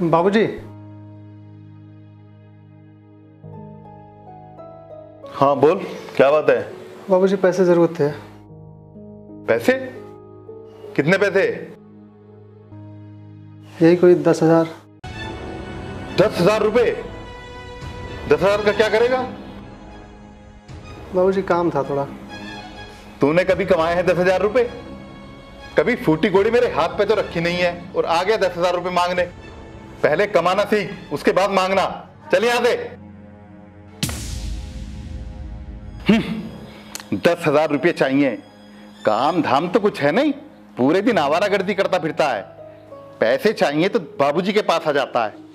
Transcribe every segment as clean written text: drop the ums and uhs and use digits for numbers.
बाबूजी। हाँ बोल, क्या बात है? बाबूजी पैसे जरूरत थे। पैसे? कितने पैसे? यही कोई 10,000। 10,000 रुपए? 10,000 का क्या करेगा? बाबूजी काम था थोड़ा। तूने कभी कमाए हैं 10,000 रुपए? कभी फूटी कोड़ी मेरे हाथ पे तो रखी नहीं है और आ गया 10,000 रुपए मांगने। पहले कमाना सीख, उसके बाद मांगना। चल यहां से। 10,000 रुपये चाहिए। काम धाम तो कुछ है नहीं, पूरे दिन आवारागर्दी करता फिरता है। पैसे चाहिए तो बाबूजी के पास आ जाता है।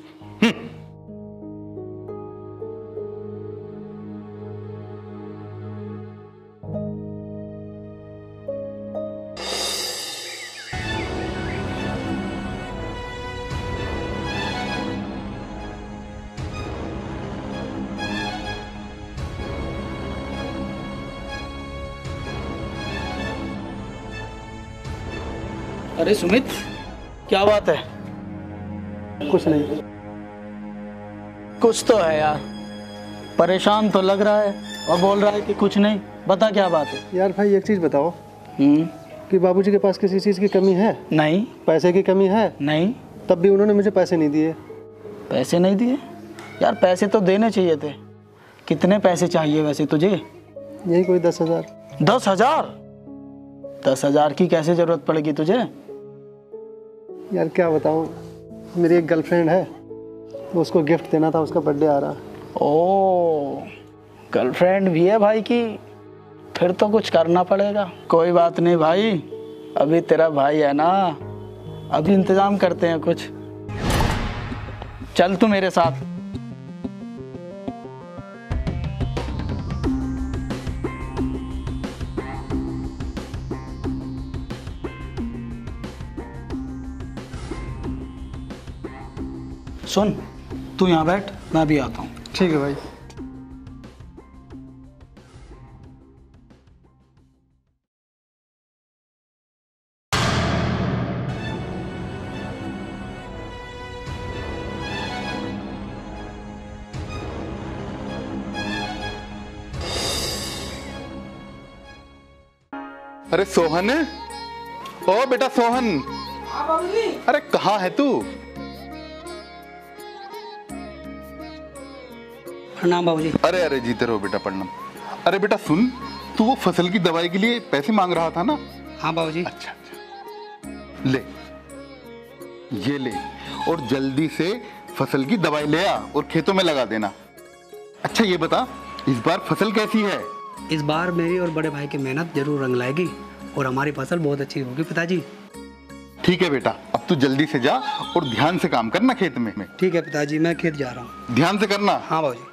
अरे सुमित, क्या बात है? कुछ नहीं। कुछ तो है यार, परेशान तो लग रहा है और बोल रहा है कि कुछ नहीं। बता क्या बात है? यार भाई एक चीज़ बताओ कि बाबूजी के पास किसी चीज़ की कमी है? नहीं। पैसे की कमी है? नहीं। तब भी उन्होंने मुझे पैसे नहीं दिए। पैसे नहीं दिए? यार पैसे तो देने चाहिए थे। कितने पैसे चाहिए वैसे तुझे? यही कोई 10,000। 10,000? 10,000 की कैसे जरूरत पड़ेगी तुझे? यार क्या बताऊँ, मेरी एक गर्लफ्रेंड है, तो उसको गिफ्ट देना था, उसका बर्थडे आ रहा। ओ, गर्लफ्रेंड भी है भाई की? फिर तो कुछ करना पड़ेगा। कोई बात नहीं भाई, अभी तेरा भाई है ना, अभी इंतजाम करते हैं कुछ। चल तू मेरे साथ। सुन, तू यहाँ बैठ, मैं भी आता हूँ। ठीक है भाई। अरे सोहन, ओ बेटा सोहन। हाँ बाबूजी। अरे कहाँ है तू? प्रणाम बाबूजी। अरे अरे जीते रहो बेटा, प्रणाम। अरे बेटा सुन, तू वो फसल की दवाई के लिए पैसे मांग रहा था ना? हाँ बाबूजी। अच्छा अच्छा, ले ये ले, और जल्दी से फसल की दवाई ले आ और खेतों में लगा देना। अच्छा ये बता, इस बार फसल कैसी है? इस बार मेरी और बड़े भाई की मेहनत जरूर रंग लाएगी और हमारी फसल बहुत अच्छी होगी पिताजी। ठीक है बेटा, अब तू जल्दी से जा और ध्यान से काम करना खेत में। ठीक है पिताजी, मैं खेत जा रहा हूँ। ध्यान से करना। हाँ बाबूजी।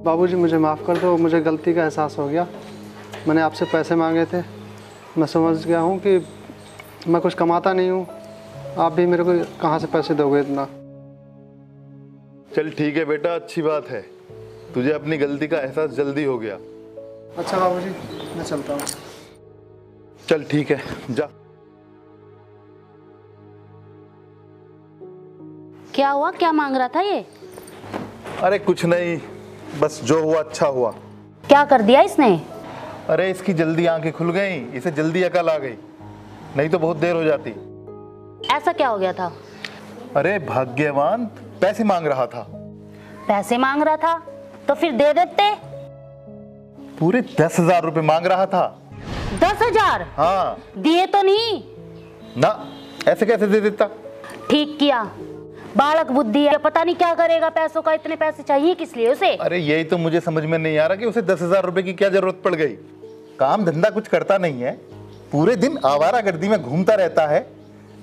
बाबूजी मुझे माफ़ कर दो, मुझे गलती का एहसास हो गया। मैंने आपसे पैसे मांगे थे, मैं समझ गया हूँ कि मैं कुछ कमाता नहीं हूँ। आप भी मेरे को कहाँ से पैसे दोगे इतना? चल ठीक है बेटा, अच्छी बात है, तुझे अपनी गलती का एहसास जल्दी हो गया। अच्छा बाबूजी, मैं चलता हूँ। चल ठीक है, जा। क्या हुआ? क्या मांग रहा था ये? अरे कुछ नहीं, बस जो हुआ अच्छा हुआ। क्या कर दिया इसने? अरे इसकी जल्दी आंखें खुल गई, इसे जल्दी अकल आ गई, नहीं तो बहुत देर हो जाती। ऐसा क्या हो गया था? अरे भाग्यवान पैसे मांग रहा था। पैसे मांग रहा था तो फिर दे देते। पूरे 10,000 रुपए मांग रहा था। 10,000? हाँ। दिए तो नहीं? ना, ऐसे कैसे दे देता। ठीक किया, बालक बुद्धि है, पता नहीं क्या करेगा पैसों का। इतने पैसे चाहिए किस लिए उसे? अरे यही तो मुझे समझ में नहीं आ रहा कि उसे 10,000 रुपए की क्या जरूरत पड़ गई। काम धंधा कुछ करता नहीं है, पूरे दिन आवारागर्दी में घूमता रहता है।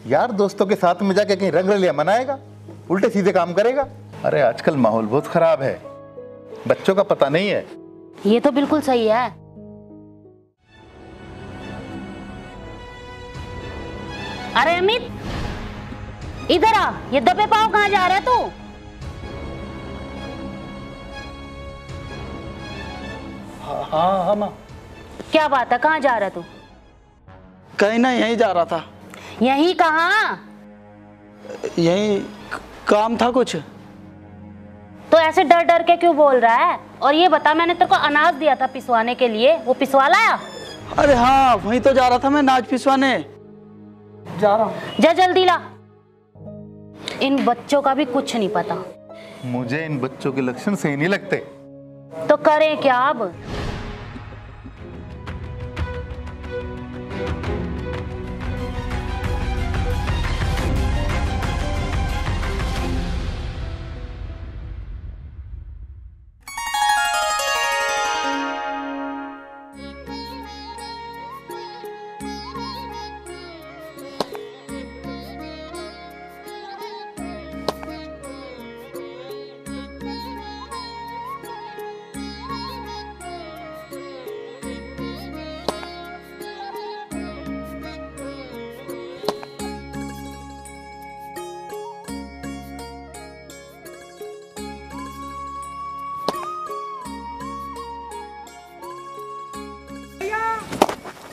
यार दोस्तों के साथ में जाके कहीं रंग रलिया मनाएगा, उल्टे सीधे काम करेगा। अरे आजकल माहौल बहुत खराब है, बच्चों का पता नहीं है। ये तो बिल्कुल सही है। अरे अमित, इधर आ। ये दबे पाँव कहाँ जा रहा है तू? हाँ माँ। क्या बात है, कहाँ जा रहा है तू? कहीं ना, यहीं जा रहा था। यहीं कहाँ? यहीं काम था कुछ। तो ऐसे डर डर के क्यों बोल रहा है? और ये बता, मैंने तेरे को अनाज दिया था पिसवाने के लिए, वो पिसवा लाया? अरे हाँ, वहीं तो जा रहा था मैं, नाच पिसवाने जा रहा हूँ। जा जल्दी ला। इन बच्चों का भी कुछ नहीं पता। मुझे इन बच्चों के लक्षण सही नहीं लगते। तो करें क्या अब?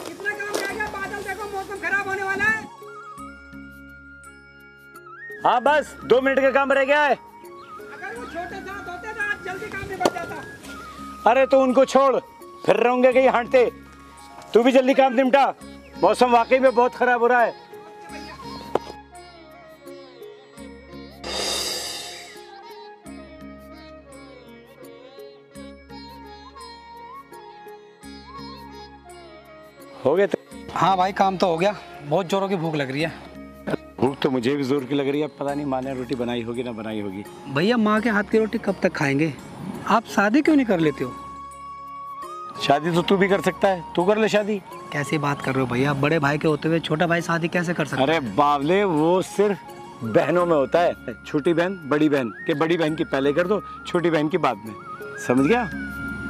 कितना काम रह गया? बादल देखो, मौसम खराब होने वाला है। हाँ बस 2 मिनट का काम रह गया है। अगर वो छोटे साथ होते तो आज जल्दी काम निपट जाता। अरे तो उनको छोड़, फिर रहूंगे कहीं हटते। तू भी जल्दी काम निपटा, मौसम वाकई में बहुत खराब हो रहा है। हो गया? हाँ भाई, काम तो हो गया। बहुत जोरों की भूख लग रही है। भूख तो मुझे भी जोर की लग रही है। पता नहीं माँ ने रोटी बनाई होगी ना बनाई होगी। भैया, माँ के हाथ की रोटी कब तक खाएंगे? आप शादी क्यों नहीं कर लेते हो? शादी तो तू भी कर सकता है, तू कर ले शादी। कैसी बात कर रहे हो भैया? बड़े भाई के होते हुए छोटा भाई शादी कैसे कर सकता है? अरे बावले, वो सिर्फ बहनों में होता है। छोटी बहन बड़ी बहन के, बड़ी बहन की पहले कर दो, छोटी बहन की बाद में। समझ गया?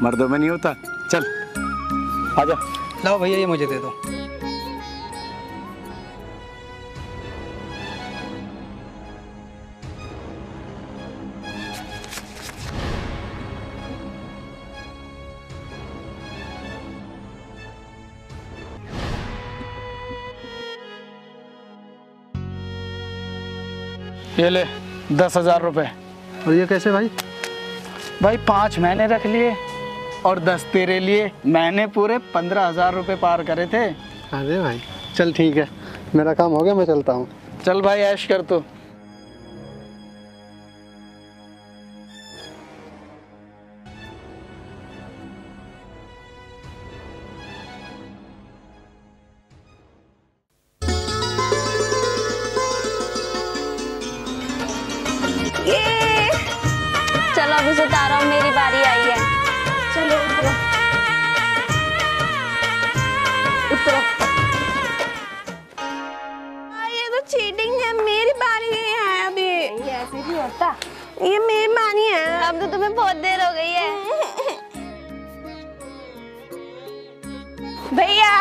मर्दों में नहीं होता। चल आजा। लाओ भैया, ये मुझे दे दो। ये ले 10,000 रुपए। और ये कैसे भाई? भाई 5 महीने रख लिए और 10 तेरे लिए। मैंने पूरे 15,000 रुपए पार करे थे। अरे भाई चल ठीक है, मेरा काम हो गया, मैं चलता हूँ। चल भाई, ऐश कर तू। चलो अभी से उतारो, मेरी बारी आई है। चलो उतरो उतरो। ये तो चीटिंग है, मेरी बारी है अभी। ये ऐसे भी होता? ये मेरी बारी है। अब तो तुम्हें बहुत देर हो गई है। भैया,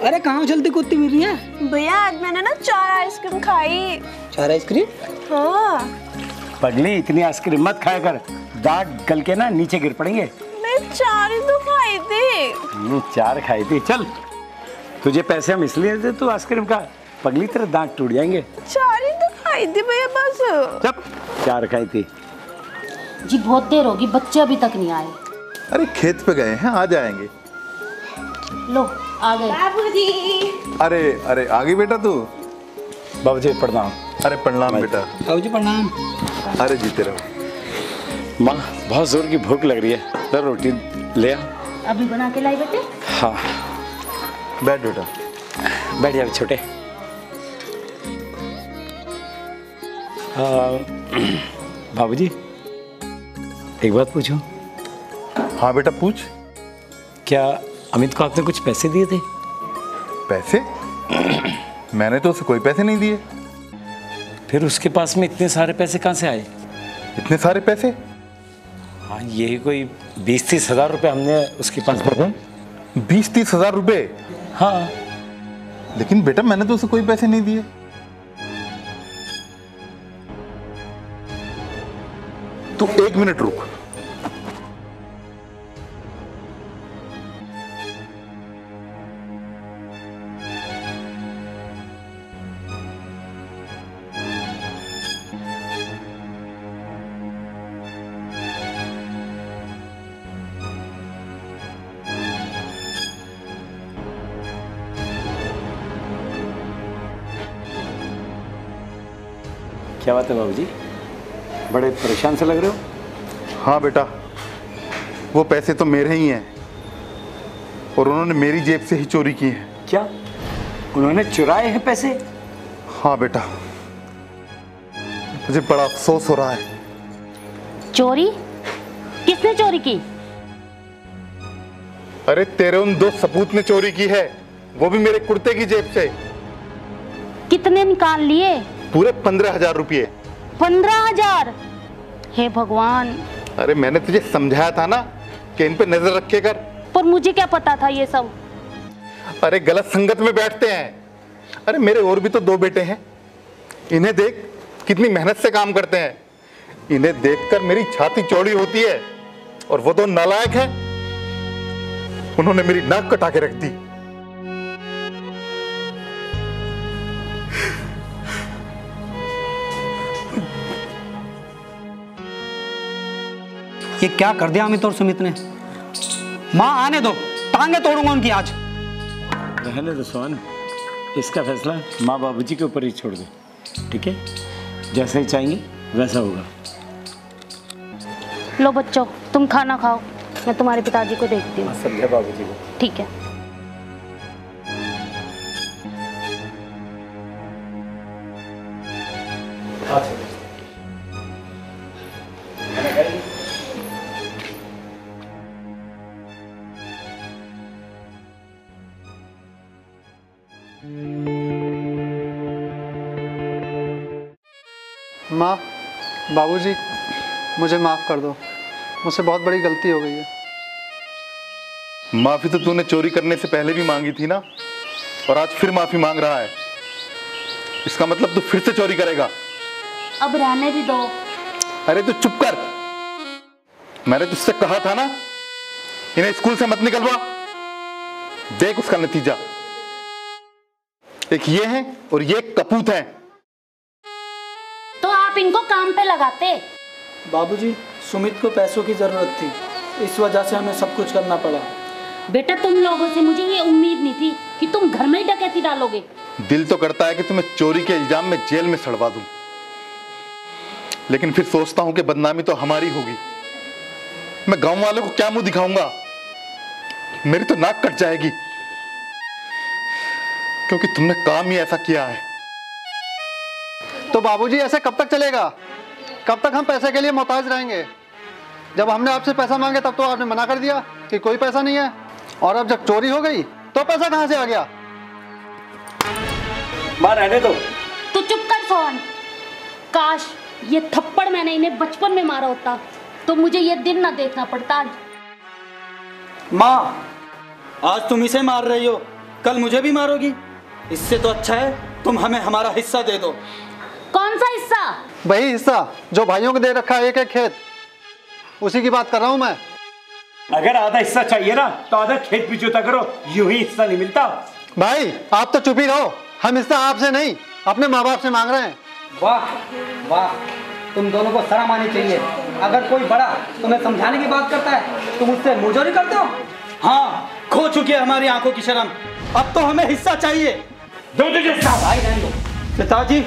अरे कहाँ चलती कुत्ती मिल रही है? भैया आज मैंने ना 4 आइसक्रीम खाई। 4 आइसक्रीम? हाँ। पगली, इतनी आइसक्रीम मत खाया कर, दांत गल के ना नीचे गिर पड़ेंगे। मैं 4 ही तो खाई थी। ये 4 खाई थी। चल, तुझे पैसे हम इसलिए देते तू आइसक्रीम खा। पगली, तेरे दांत टूट जाएंगे। 4 ही तो खाई थी भैया बस। चुप, 4 खाई थी। जी बहुत देर होगी, बच्चे अभी तक नहीं आए। अरे खेत पे गए हैं, आ जाएंगे। लो आ गए। बाबूजी। अरे अरे आ गई बेटा तू? बाबूजी प्रणाम। अरे प्रणाम बेटा। बाबूजी प्रणाम। अरे जीते रहो। माँ बहुत जोर की भूख लग रही है, तो रोटी ले आ। अभी बना के लाई बेटे। हाँ बैठ बेटा। बैठ जाओ छोटे। बाबूजी एक बात पूछूं? हाँ बेटा पूछ। क्या अमित को आपने कुछ पैसे दिए थे? पैसे? मैंने तो उसे कोई पैसे नहीं दिए। फिर उसके पास में इतने सारे पैसे कहाँ से आए? इतने सारे पैसे? हाँ यही कोई 20-30 हज़ार रुपये हमने उसके पास में। 20-30 हज़ार रुपये? हाँ लेकिन बेटा मैंने तो उसे कोई पैसे नहीं दिए। तू 1 मिनट रुक। क्या बात है बाबूजी, बड़े परेशान से लग रहे हो? हाँ बेटा, वो पैसे तो मेरे ही हैं और उन्होंने मेरी जेब से ही चोरी की है। क्या उन्होंने चुराए हैं पैसे? हाँ बेटा, मुझे बड़ा अफसोस हो रहा है। चोरी? किसने चोरी की? अरे तेरे उन 2 सपूत ने चोरी की है, वो भी मेरे कुर्ते की जेब से। कितने निकाल लिए? पूरे 15,000 रुपये। 15,000? हे भगवान। अरे मैंने तुझे समझाया था ना कि इन पे नजर रखे कर। पर मुझे क्या पता था ये सब। अरे गलत संगत में बैठते हैं। अरे मेरे और भी तो 2 बेटे हैं, इन्हें देख कितनी मेहनत से काम करते हैं। इन्हें देखकर मेरी छाती चौड़ी होती है और वो तो नालायक है, उन्होंने मेरी नाक कटा के रख दी। ये क्या कर दिया अमित और सुमित ने? माँ आने दो, टांगे तोड़ूंगा उनकी आज। रहने दो सोहन, इसका फैसला माँ बाबूजी के ऊपर ही छोड़ दे, ठीक है? जैसा ही चाहेंगे वैसा होगा। लो बच्चों, तुम खाना खाओ, मैं तुम्हारे पिताजी को देखती हूँ। समझा बाबूजी को? ठीक है। माँ, बाबूजी, मुझे माफ़ कर दो, मुझसे बहुत बड़ी गलती हो गई है। माफी तो तूने चोरी करने से पहले भी मांगी थी ना, और आज फिर माफी मांग रहा है। इसका मतलब तू फिर से चोरी करेगा। अब रहने भी दो। अरे तू चुप कर, मैंने तुझसे कहा था ना इन्हें स्कूल से मत निकलवा। देख उसका नतीजा, एक ये है और ये एक कपूत है। तो आप इनको काम पे लगाते। बाबूजी, सुमित को पैसों की जरूरत थी, इस वजह से हमें सब कुछ करना पड़ा। बेटा तुम लोगों से मुझे ये उम्मीद नहीं थी कि तुम घर में ही डकैती डालोगे। दिल तो करता है कि तुम्हें चोरी के इल्जाम में जेल में सड़वा दूं, लेकिन फिर सोचता हूं कि बदनामी तो हमारी होगी। मैं गांव वालों को क्या मुंह दिखाऊंगा, मेरी तो नाक कट जाएगी, क्योंकि तुमने काम ही ऐसा किया है। तो बाबूजी ऐसे कब तक चलेगा? कब तक हम पैसे के लिए मोहताज रहेंगे? जब हमने आपसे पैसा मांगे तब तो आपने मना कर दिया कि कोई पैसा नहीं है, और अब जब चोरी हो गई तो पैसा कहां से आ गया? मां रहने दो। तू चुप कर सोहन। काश ये थप्पड़ मैंने इन्हें बचपन में मारा होता तो मुझे ये दिन ना देखना पड़ता। माँ, आज तुम इसे मार रही हो, कल मुझे भी मारोगी। इससे तो अच्छा है तुम हमें हमारा हिस्सा दे दो। कौन सा हिस्सा? वही हिस्सा जो भाइयों को दे रखा है, एक एक खेत, उसी की बात कर रहा हूं मैं। अगर आधा हिस्सा चाहिए ना तो आधा खेत भी जोता करो, यूं ही हिस्सा नहीं मिलता। भाई आप तो चुप ही रहो, हम हिस्सा आपसे नहीं अपने माँ बाप से मांग रहे हैं। वाह वाह, तुम दोनों को शर्म आनी चाहिए। अगर कोई बड़ा तुम्हें समझाने की बात करता है तुम उससे मुंहजोरी करते हो। हाँ, खो चुकी है हमारी आंखों की शर्म, अब तो हमें हिस्सा चाहिए। दो हिस्सा। भाई रहने दो। पिताजी,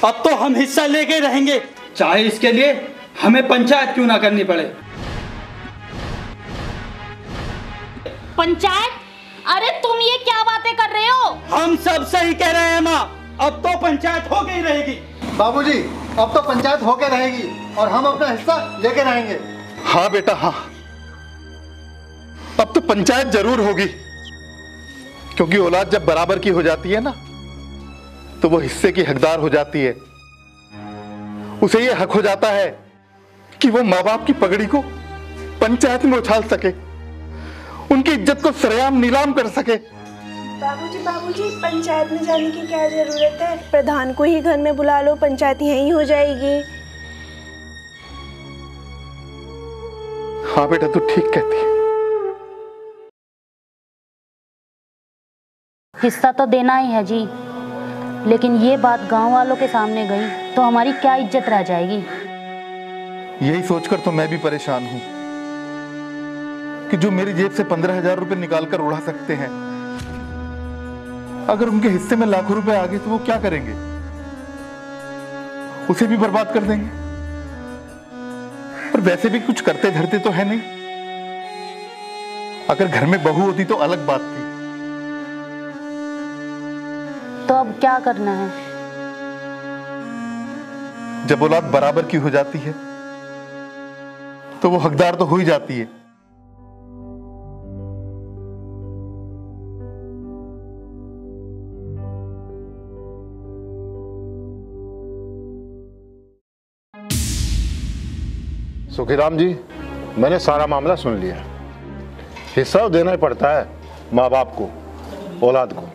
अब तो हम हिस्सा लेके रहेंगे, चाहे इसके लिए हमें पंचायत क्यों ना करनी पड़े। पंचायत? अरे तुम ये क्या बातें कर रहे हो? हम सब सही कह रहे हैं माँ, अब तो पंचायत हो गई रहेगी। बाबूजी, अब तो पंचायत होके रहेगी और हम अपना हिस्सा लेके रहेंगे। हाँ बेटा हाँ, अब तो पंचायत जरूर होगी, क्योंकि औलाद जब बराबर की हो जाती है ना तो वो हिस्से की हकदार हो जाती है। उसे ये हक हो जाता है कि वो माँ बाप की पगड़ी को पंचायत में उछाल सके, उनकी इज्जत को सरेआम नीलाम कर सके। बाबूजी, पंचायत में जाने की क्या जरूरत है? प्रधान को ही घर में बुला लो, पंचायत यहीं हो जाएगी। हाँ बेटा, तू ठीक कहती है। हिस्सा तो देना ही है जी, लेकिन ये बात गांव वालों के सामने गई तो हमारी क्या इज्जत रह जाएगी। यही सोचकर तो मैं भी परेशान हूं कि जो मेरी जेब से 15,000 रुपए निकालकर उड़ा सकते हैं, अगर उनके हिस्से में लाखों रुपए आ गए तो वो क्या करेंगे? उसे भी बर्बाद कर देंगे। पर वैसे भी कुछ करते धरते तो है नहीं। अगर घर में बहू होती तो अलग बात थी। तो अब क्या करना है? जब औलाद बराबर की हो जाती है तो वो हकदार तो हो ही जाती है। सुखीराम जी, मैंने सारा मामला सुन लिया। हिस्सा तो देना ही पड़ता है माँ बाप को, औलाद को।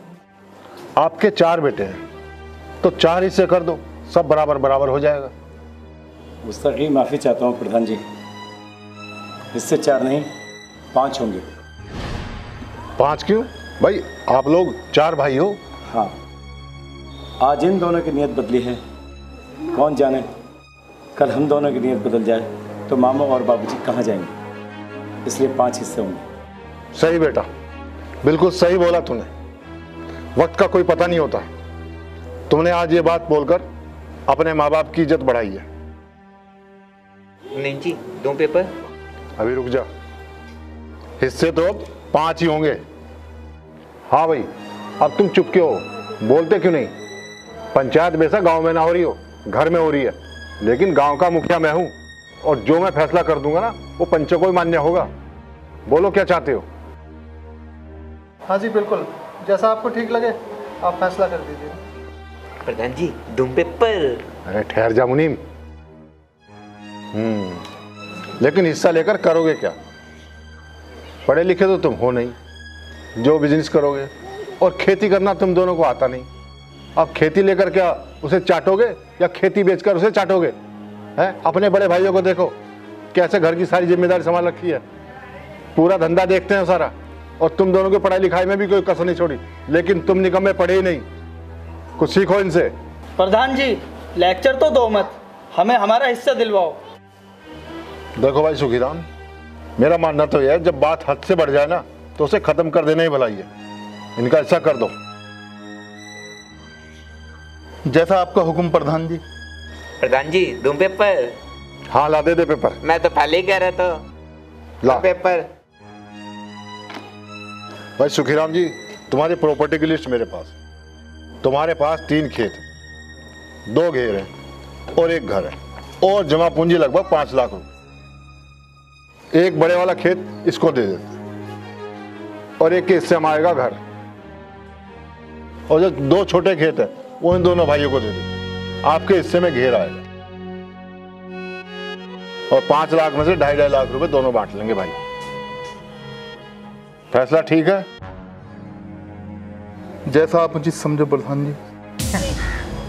आपके 4 बेटे हैं तो 4 हिस्से कर दो, सब बराबर बराबर हो जाएगा। मुस्तकी माफ़ी चाहता हूँ प्रधान जी, हिस्से 4 नहीं 5 होंगे। 5 क्यों भाई? आप लोग 4 भाई हो। हाँ, आज इन दोनों की नीयत बदली है, कौन जाने कल हम दोनों की नीयत बदल जाए तो मामा और बाबूजी कहाँ जाएंगे। इसलिए 5 हिस्से होंगे। सही बेटा, बिल्कुल सही बोला तूने। वक्त का कोई पता नहीं होता। तुमने आज ये बात बोलकर अपने माँ बाप की इज्जत बढ़ाई है। नहीं जी, 2 पेपर। अभी रुक जा, हिस्से तो अब 5 ही होंगे। हाँ भाई, अब तुम चुप क्यों हो? बोलते क्यों नहीं? पंचायत बेशक गांव में ना हो रही हो, घर में हो रही है, लेकिन गांव का मुखिया मैं हूं और जो मैं फैसला कर दूंगा ना वो पंचों को ही मान्य होगा। बोलो क्या चाहते हो? हाँ जी बिल्कुल, जैसा आपको ठीक लगे आप फैसला कर दीजिए। प्रधान जी, 2 पेपर। अरे ठहर जा मुनीम। लेकिन हिस्सा लेकर करोगे क्या? पढ़े लिखे तो तुम हो नहीं, जो बिजनेस करोगे, और खेती करना तुम दोनों को आता नहीं। अब खेती लेकर क्या उसे चाटोगे या खेती बेचकर उसे चाटोगे? हैं? अपने बड़े भाइयों को देखो कैसे घर की सारी जिम्मेदारी संभाल रखी है, पूरा धंधा देखते हैं सारा। और तुम दोनों की पढ़ाई लिखाई में भी कोई कसर नहीं छोड़ी, लेकिन तुम निकम्मे पढ़े ही नहीं। कुछ सीखो इनसे। प्रधान जी, लेक्चर तो दो मत, हमें हमारा हिस्सा दिलवाओ। देखो भाई सुखीराम, मेरा मानना तो यह है जब बात हद से बढ़ जाए ना तो उसे खत्म कर देना ही भलाई है। इनका हिस्सा कर दो। जैसा आपका हुक्म प्रधान जी। प्रधान जी, 2 पेपर। हाँ ला दे पेपर। मैं तो पहले ही कह रहा था, ला पेपर। भाई सुखीराम जी, तुम्हारी प्रॉपर्टी की लिस्ट मेरे पास। तुम्हारे पास 3 खेत, 2 घेर हैं और 1 घर है, और जमा पूंजी लगभग 5 लाख रुपए। एक बड़े वाला खेत इसको दे देते और एक के हिस्से में आएगा घर, और जो 2 छोटे खेत है वो इन दोनों भाइयों को दे देते। आपके हिस्से में घेर आएगा और 5 लाख में से 2.5 लाख रुपए दोनों बांट लेंगे भाई। फैसला ठीक है? जैसा आप मुझे समझो प्रधान जी।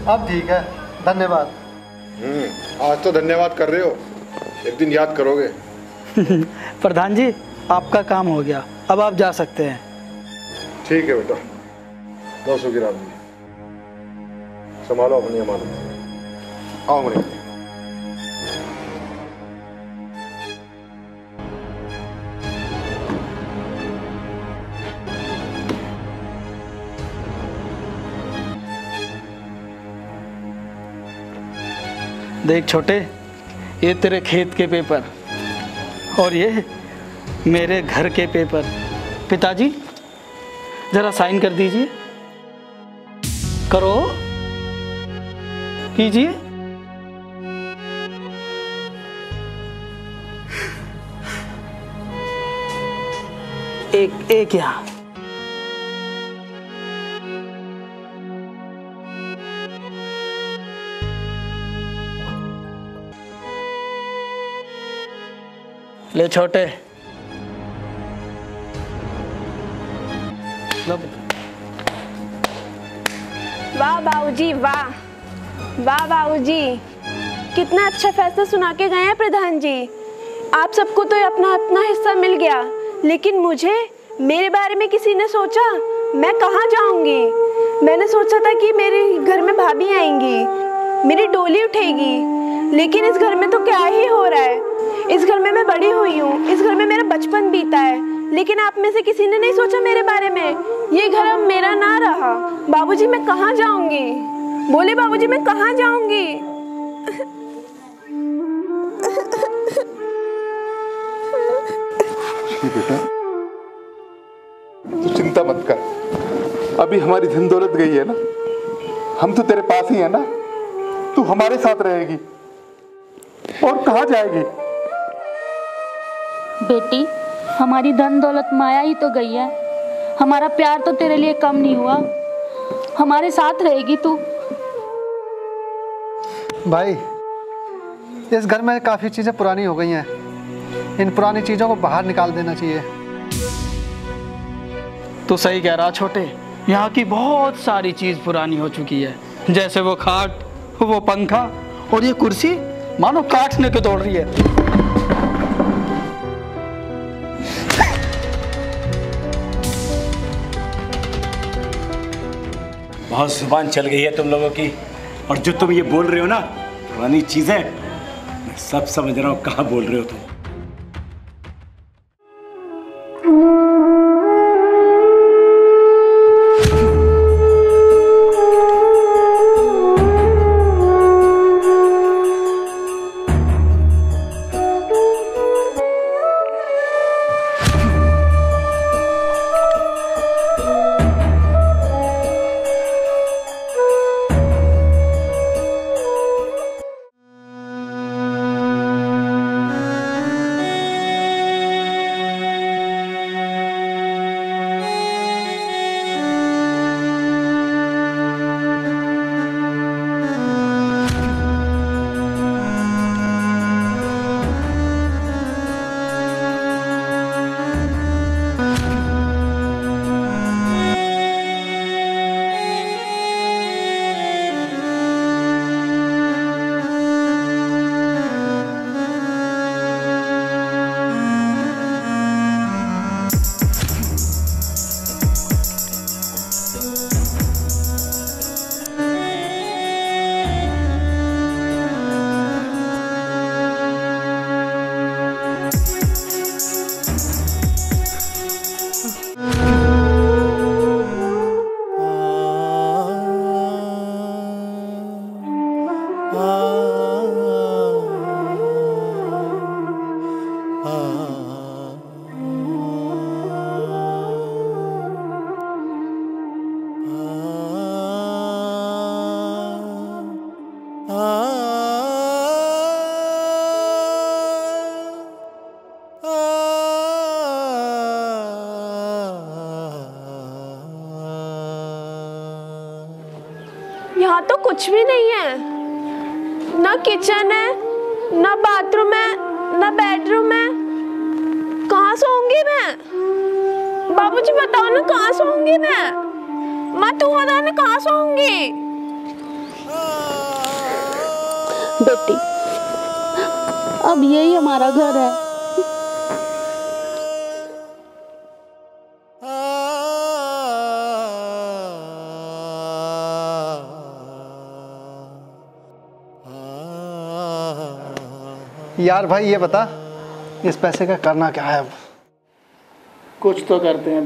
अब ठीक है, धन्यवाद। आज तो धन्यवाद कर रहे हो, एक दिन याद करोगे। प्रधान जी, आपका काम हो गया, अब आप जा सकते हैं। ठीक है बेटा। लो सुखीराम जी, संभालो अपनी अमानत। आओ मुनीम। देख छोटे, ये तेरे खेत के पेपर और ये मेरे घर के पेपर। पिताजी जरा साइन कर दीजिए। करो, कीजिए। एक यहाँ। ले छोटे। वाह बाबूजी, वाह वाह बाबूजी, कितना अच्छा फैसला सुना के गए हैं प्रधान जी। आप सबको तो अपना अपना हिस्सा मिल गया, लेकिन मुझे, मेरे बारे में किसी ने सोचा? मैं कहाँ जाऊंगी? मैंने सोचा था कि मेरे घर में भाभी आएंगी, मेरी डोली उठेगी, लेकिन इस घर में तो क्या ही हो रहा है। इस घर में मैं बड़ी हुई हूँ, इस घर में मेरा बचपन बीता है, लेकिन आप में से किसी ने नहीं सोचा मेरे बारे में। ये घर अब मेरा ना रहा। बाबूजी मैं कहाँ जाऊंगी? बोले बाबूजी मैं कहाँ जाऊंगी? बेटा तू चिंता मत कर, अभी हमारी धन दौलत गई है ना, हम तो तेरे पास ही है ना, तू हमारे साथ रहेगी और कहाँ जाएगी? बेटी, हमारी धन दौलत माया ही तो गई है, हमारा प्यार तो तेरे लिए कम नहीं हुआ। हमारे साथ रहेगी तू। भाई, इस घर में काफ़ी चीज़ें पुरानी हो गई हैं, इन पुरानी चीज़ों को बाहर निकाल देना चाहिए। तो सही कह रहा छोटे, यहाँ की बहुत सारी चीज़ पुरानी हो चुकी है, जैसे वो खाट, वो पंखा और ये कुर्सी मानो काटने को दौड़ रही है। बहुत जुबान चल गई है तुम लोगों की, और जो तुम ये बोल रहे हो ना पुरानी चीजें, मैं सब समझ रहा हूँ कहाँ बोल रहे हो तुम। यहाँ तो कुछ भी नहीं है, ना किचन है, ना बाथरूम है, ना बेडरूम है। कहाँ सोऊंगी मैं? बाबूजी बताओ ना, कहाँ सोऊंगी मैं? माँ तू बता ना, कहाँ सोऊंगी? बेटी, अब यही हमारा घर है। यार भाई ये बता, इस पैसे का करना क्या है अब? कुछ तो करते हैं।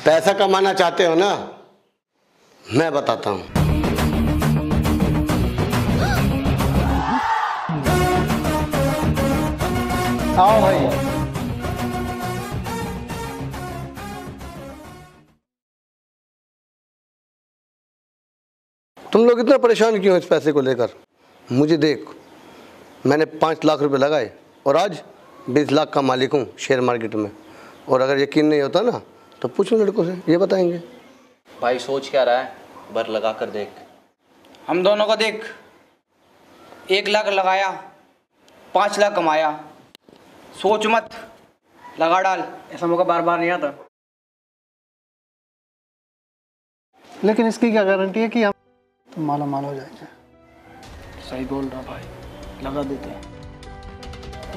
पैसा कमाना चाहते हो ना? मैं बताता हूँ। आओ भाई। तुम लोग इतना परेशान क्यों हो इस पैसे को लेकर? मुझे देख, मैंने 5 लाख रुपए लगाए और आज 20 लाख का मालिक हूँ शेयर मार्केट में। और अगर यकीन नहीं होता ना तो पूछो लड़कों से, ये बताएंगे। भाई सोच क्या रहा है? बर लगा कर देख। हम दोनों को देख, 1 लाख लगाया, 5 लाख कमाया। सोच मत, लगा डाल, ऐसा मौका बार बार नहीं आता। लेकिन इसकी क्या गारंटी है कि हम तो माला माल हो जाएंगे? सही बोल रहा भाई, लगा देते हैं।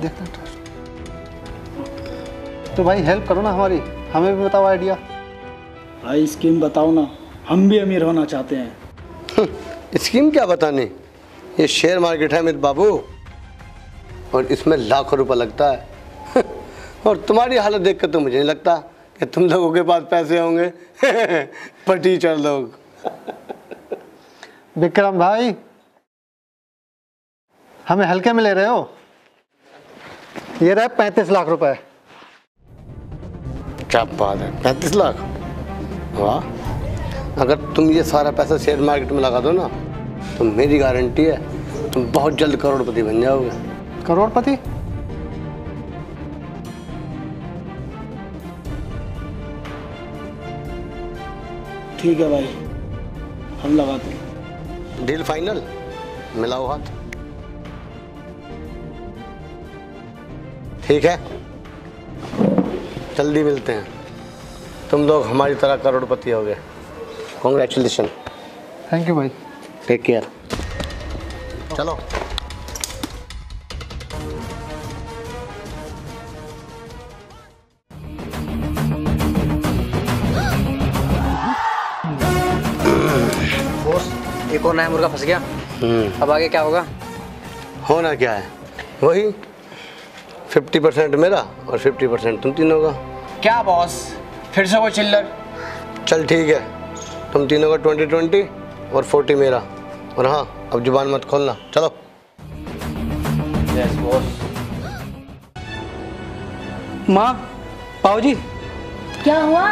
देखते हैं। तो भाई हेल्प करो ना हमारी, हमें भी बताओ आइडिया। भाई स्कीम बताओ ना, हम भी अमीर होना चाहते हैं। स्कीम क्या बतानी, ये शेयर मार्केट है अमित बाबू, और इसमें लाखों रुपए लगता है। और तुम्हारी हालत देखकर तो मुझे नहीं लगता कि तुम लोगों के पास पैसे होंगे। पर टीचर लोग। विक्रम भाई, हमें हल्के में ले रहे हो? ये रहे 35 लाख रुपए। क्या बात है, 35 लाख? वाह, अगर तुम ये सारा पैसा शेयर मार्केट में लगा दो ना तो मेरी गारंटी है तुम बहुत जल्द करोड़पति बन जाओगे। करोड़पति? ठीक है भाई, हम लगाते हैं। Deal final? मिलाओ हाथ। ठीक है, जल्दी मिलते हैं। तुम लोग हमारी तरह करोड़पति हो गए। कॉन्ग्रेचुलेशन। थैंक यू भाई। Take care. चलो। बॉस, एक और नया मुर्गा फंस गया। अब आगे क्या होगा? होना क्या है, वही 50% मेरा और 50% तुम तीनों का। क्या बॉस, फिर से वो चिल्लर? चल ठीक है, तुम तीनों का 20-20 और 40 मेरा। और हाँ, अब जुबान मत खोलना। चलो। Yes boss. माँ, पाऊजी, क्या हुआ?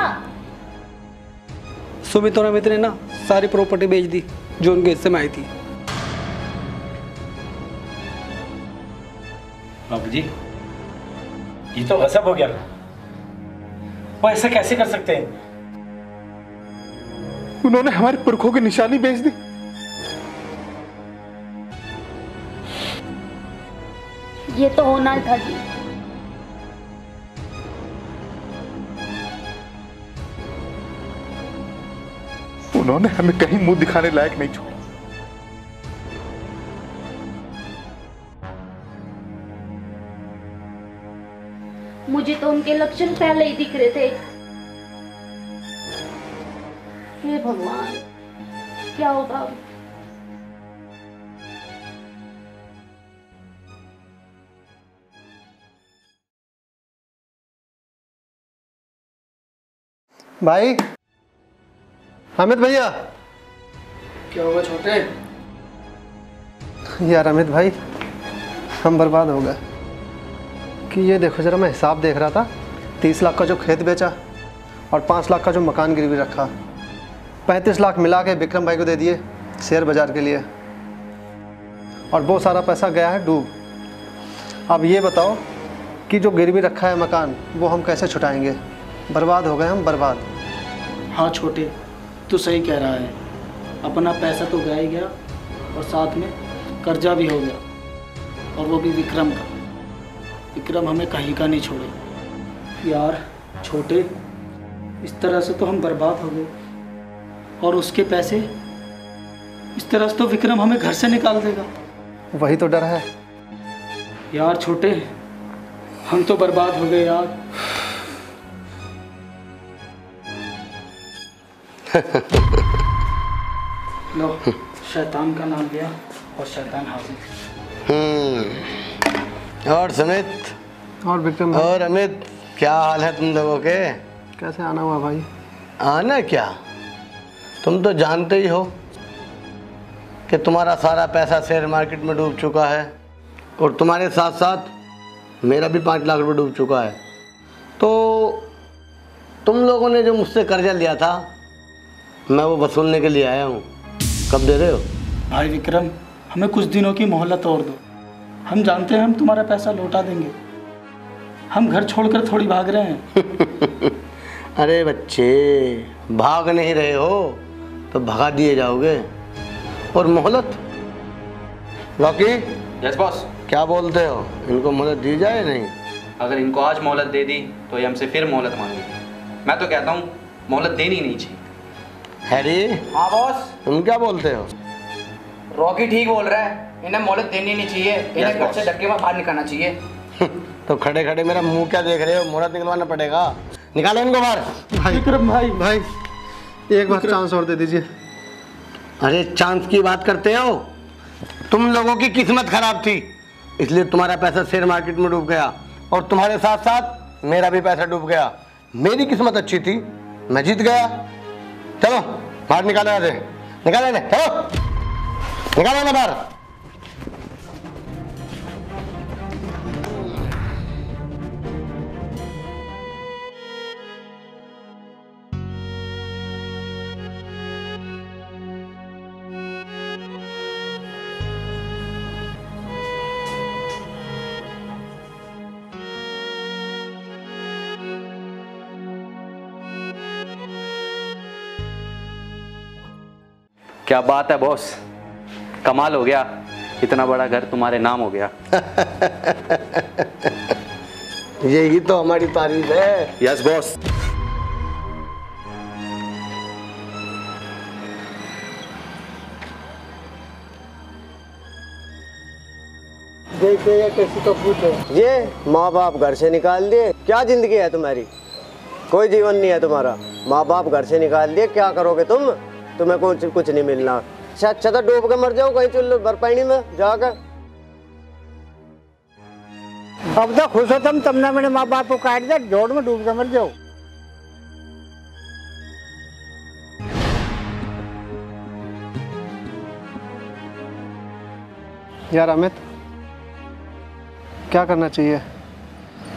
सुमित और अमित ने ना सारी प्रॉपर्टी बेच दी जो उनके हिस्से में आई थी। बाबूजी, ये तो गजब हो गया। वो ऐसे कैसे कर सकते हैं? उन्होंने हमारे पुरखों की निशानी बेच दी। ये तो होना ही था जी। उन्होंने हमें कहीं मुंह दिखाने लायक नहीं छोड़ा। मुझे तो उनके लक्षण पहले ही दिख रहे थे। हे भगवान, क्या होगा अब? भाई, अमित भैया। क्या होगा छोटे? यार अमित भाई, हम बर्बाद हो गए। कि ये देखो जरा, मैं हिसाब देख रहा था, 30 लाख का जो खेत बेचा और 5 लाख का जो मकान गिरवी रखा, 35 लाख मिला के विक्रम भाई को दे दिए शेयर बाजार के लिए, और वो सारा पैसा गया है डूब। अब ये बताओ कि जो गिरवी रखा है मकान, वो हम कैसे छुटाएंगे? बर्बाद हो गए हम, बर्बाद। हाँ छोटे, तू सही कह रहा है। अपना पैसा तो गया ही गया और साथ में कर्जा भी हो गया, और वो भी विक्रम का। विक्रम हमें कहीं का नहीं छोड़े। यार छोटे, इस तरह से तो हम बर्बाद हो गए, और उसके पैसे इस तरह से तो विक्रम हमें घर से निकाल देगा। वही तो डर है यार छोटे, हम तो बर्बाद हो गए यार। लो, शैतान का नाम लिया और शैतान हाजिर। और सुमित और विक्रम भाई, और अमित, क्या हाल है तुम लोगों के? कैसे आना हुआ भाई? आना क्या, तुम तो जानते ही हो कि तुम्हारा सारा पैसा शेयर मार्केट में डूब चुका है, और तुम्हारे साथ साथ मेरा भी 5 लाख रुपए डूब चुका है। तो तुम लोगों ने जो मुझसे कर्जा लिया था मैं वो वसूलने के लिए आया हूँ। कब दे रहे हो? भाई विक्रम, हमें कुछ दिनों की मोहलत और दो। हम जानते हैं हम तुम्हारा पैसा लौटा देंगे। हम घर छोड़कर थोड़ी भाग रहे हैं। अरे बच्चे, भाग नहीं रहे हो तो भगा दिए जाओगे। और मोहलत? रॉकी। Yes boss. क्या बोलते हो, इनको मोहलत दी जाए नहीं? अगर इनको आज मोहलत दे दी तो ये हमसे फिर मोहलत मांगेंगे। मैं तो कहता हूँ मोहलत देनी नहीं चाहिए। हैरी। हाँ बॉस। तुम क्या बोलते हो? रॉकी ठीक बोल रहा है, इन्हें मोहलत देनी नहीं चाहिए, इन्हें घर से धक्के में बाहर निकालना चाहिए। तो खड़े खड़े मेरा मुंह क्या देख रहे हो? मोहलत निकलवाना पड़ेगा, निकालो इनको बाहर। भाई विक्रम भाई एक बार चांस और दे दीजिए। अरे चांस की बात करते हो? तुम लोगों की किस्मत खराब थी इसलिए तुम्हारा पैसा शेयर मार्केट में डूब गया और तुम्हारे साथ साथ मेरा भी पैसा डूब गया। मेरी किस्मत अच्छी थी, मैं जीत गया। चलो बाहर निकालो, यहाँ से निकालो इन्हें, चलो निकालो ना बाहर। क्या बात है बॉस, कमाल हो गया, इतना बड़ा घर तुम्हारे नाम हो गया। यही तो हमारी तारीफ है। Yes boss. देखते ये कैसी तो पूछो। ये माँ बाप घर से निकाल दिए, क्या जिंदगी है तुम्हारी? कोई जीवन नहीं है तुम्हारा। माँ बाप घर से निकाल दिए, क्या करोगे तुम? तुम्हें कुछ नहीं मिलना। अच्छा तो डूब के मर जाओ कहीं चुल्लू बरपानी में जाकर। अब तो खुश हो तुमने मेरे माँ बाप को काट दिया, जोड़ में डूब के मर जाओ। यार अमित, क्या करना चाहिए?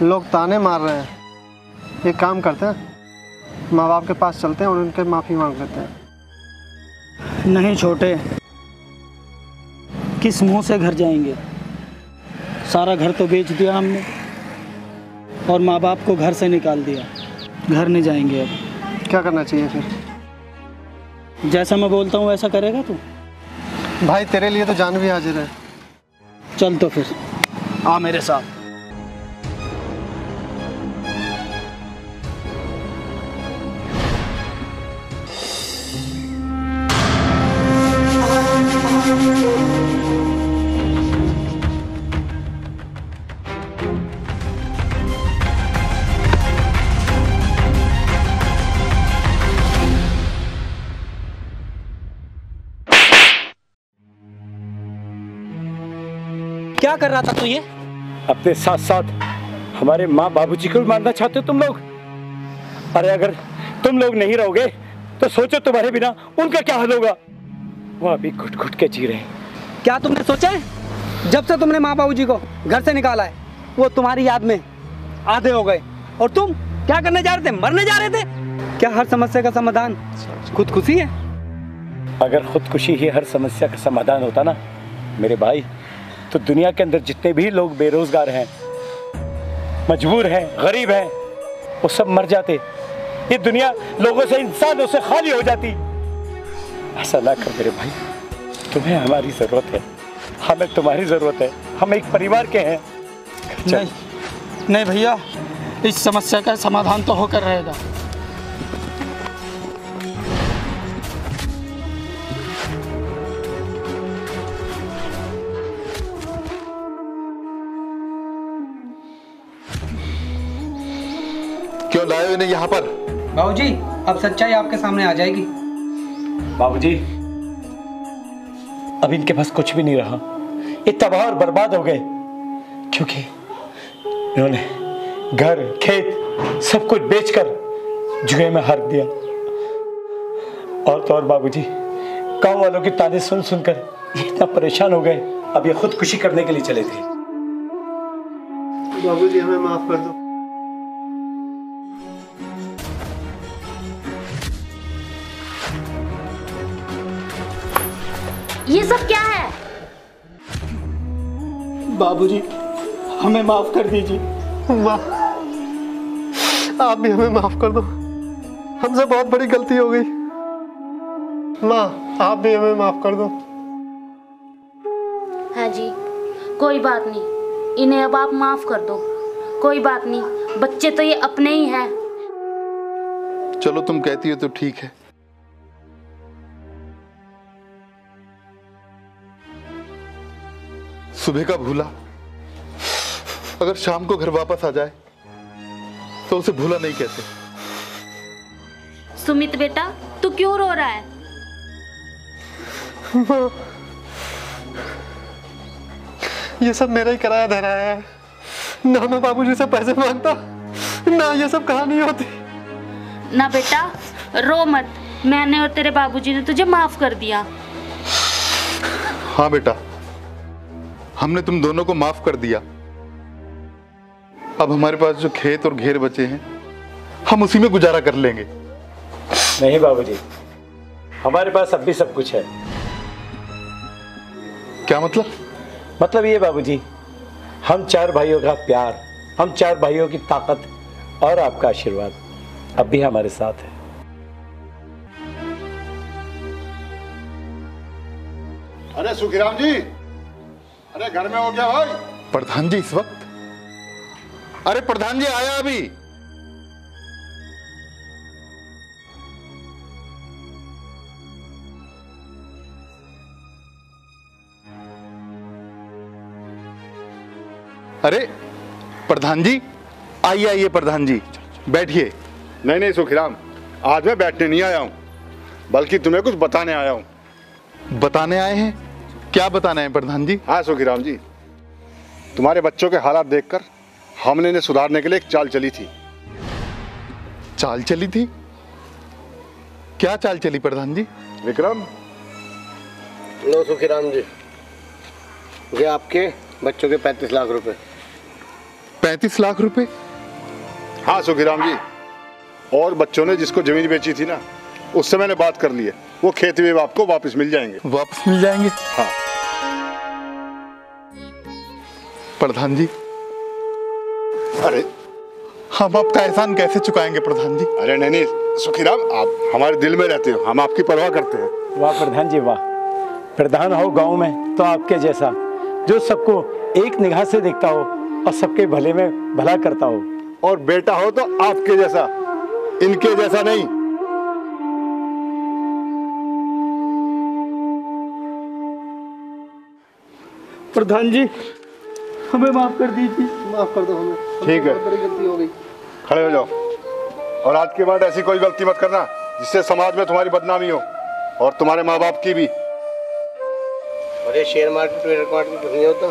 लोग ताने मार रहे हैं, एक काम करते हैं, माँ बाप के पास चलते हैं और उनके माफ़ी मांग लेते हैं। नहीं छोटे, किस मुंह से घर जाएंगे? सारा घर तो बेच दिया हमने और माँ बाप को घर से निकाल दिया। घर नहीं जाएंगे अब। क्या करना चाहिए फिर? जैसा मैं बोलता हूँ वैसा करेगा तू? भाई तेरे लिए तो जान भी हाजिर है। चल तो फिर आ मेरे साथ। क्या कर रहा था तू ये? अपने साथ साथ हमारे माँ बाबूजी को भी मारना चाहते हो तुम लोग? अरे अगर तुम लोग नहीं रहोगे तो सोचो तुम्हारे बिना उनका क्या हाल होगा। वो अभी घुट घुट के जी रहे हैं। क्या तुमने सोचा है? जब से तुमने माँ बाबूजी को घर से निकाला है वो तुम्हारी याद में आधे हो गए और तुम क्या करने जा रहे थे? मरने जा रहे थे क्या? हर समस्या का समाधान खुदकुशी है? अगर खुदकुशी ही हर समस्या का समाधान होता ना मेरे भाई, तो दुनिया के अंदर जितने भी लोग बेरोजगार हैं, मजबूर हैं, गरीब हैं, वो सब मर जाते। ये दुनिया लोगों से, इंसानों से खाली हो जाती। ऐसा ना कर मेरे भाई, तुम्हें हमारी जरूरत है, हमें तुम्हारी जरूरत है, हम एक परिवार के हैं। नहीं भैया, इस समस्या का समाधान तो होकर रहेगा। क्यों लाए हो इन्हें यहाँ पर? बाबूजी, अब सच्चाई आपके सामने आ जाएगी। बाबूजी, अब इनके पास कुछ भी नहीं रहा। ये तबाह और बर्बाद हो गए क्योंकि इन्होंने घर, खेत सब कुछ बेचकर जुए में हार दिया। और तो और बाबूजी, गांव वालों की ताने सुन सुनकर इतना परेशान हो गए। अब ये खुदकुशी करने के लिए चले थे। बाबूजी हमें माफ कर दो। ये सब क्या है? बाबूजी हमें माफ कर दीजिए। माँ, आप भी हमें माफ कर दो, हमसे बहुत बड़ी गलती हो गई। माँ, आप भी हमें माफ कर दो। हाँ जी, कोई बात नहीं, इन्हें अब आप माफ कर दो। कोई बात नहीं, बच्चे तो ये अपने ही हैं। चलो तुम कहती हो तो ठीक है। सुबह का भूला अगर शाम को घर वापस आ जाए तो उसे भूला नहीं कहते। सुमित बेटा, तू क्यों रो रहा है? माँ, ये सब मेरा ही कराया धराया है। ना मैं बाबूजी से पैसे मांगता, ना ये सब कहानी होती। ना बेटा, रो मत, मैंने और तेरे बाबूजी ने तुझे माफ कर दिया। हाँ बेटा, हमने तुम दोनों को माफ कर दिया। अब हमारे पास जो खेत और घेर बचे हैं, हम उसी में गुजारा कर लेंगे। नहीं बाबूजी, हमारे पास अब भी सब कुछ है। क्या मतलब? मतलब ये बाबूजी, हम 4 भाइयों का प्यार, हम 4 भाइयों की ताकत और आपका आशीर्वाद अब भी हमारे साथ है। अरे सुखीराम जी, अरे घर में हो क्या भाई? प्रधान जी इस वक्त? अरे प्रधान जी आया अभी। अरे प्रधान जी, आइए आइए प्रधान जी, बैठिए। नहीं नहीं सुखीराम, आज मैं बैठने नहीं आया हूँ, बल्कि तुम्हें कुछ बताने आया हूँ। बताने आए हैं? क्या बताना है प्रधान जी? हाँ सुखीराम जी, तुम्हारे बच्चों के हालात देखकर हमने इन्हें सुधारने के लिए एक चाल चली थी। चाल चली थी? क्या चाल चली प्रधान जी? विक्रम, लो सुखीराम जी, ये आपके बच्चों के 35 लाख रुपए। 35 लाख रुपए? हाँ सुखीराम जी, और बच्चों ने जिसको जमीन बेची थी ना, उससे मैंने बात कर ली है, वो खेत भी आपको वापस मिल जाएंगे। वापस मिल जाएंगे? हाँ प्रधान जी, अरे हम आपका एहसान कैसे चुकाएंगे प्रधान जी? अरे नहीं नहीं सुखीराम, आप हमारे दिल में रहते हो, हम आपकी परवाह करते हैं। वाह प्रधान जी वाह, प्रधान हो गांव में तो आपके जैसा, जो सबको एक निगाह से देखता हो और सबके भले में भला करता हो। और बेटा हो तो आपके जैसा, इनके जैसा नहीं। प्रधान जी हमें माफ कर दीजिए। माफ कर दो हमें, ठीक है, बड़ी गलती हो गई। खड़े हो जाओ, और आज के बाद ऐसी कोई गलती मत करना जिससे समाज में तुम्हारी बदनामी हो और तुम्हारे माँ बाप की भी। अरे शेयर मार्केट में कुछ नहीं होता,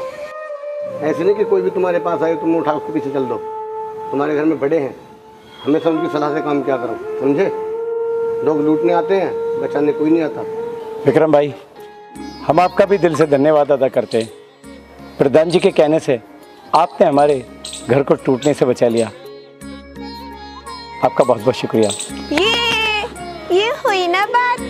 ऐसे नहीं कि कोई भी तुम्हारे पास आए तुम उठा उसके पीछे चल दो। तुम्हारे घर में बड़े हैं, हमेशा उनकी सलाह से काम क्या करो, समझे? लोग लूटने आते हैं, बचाने कोई नहीं आता। विक्रम भाई, हम आपका भी दिल से धन्यवाद अदा करते हैं। प्रधान जी के कहने से आपने हमारे घर को टूटने से बचा लिया। आपका बहुत बहुत शुक्रिया। ये हुई ना बात।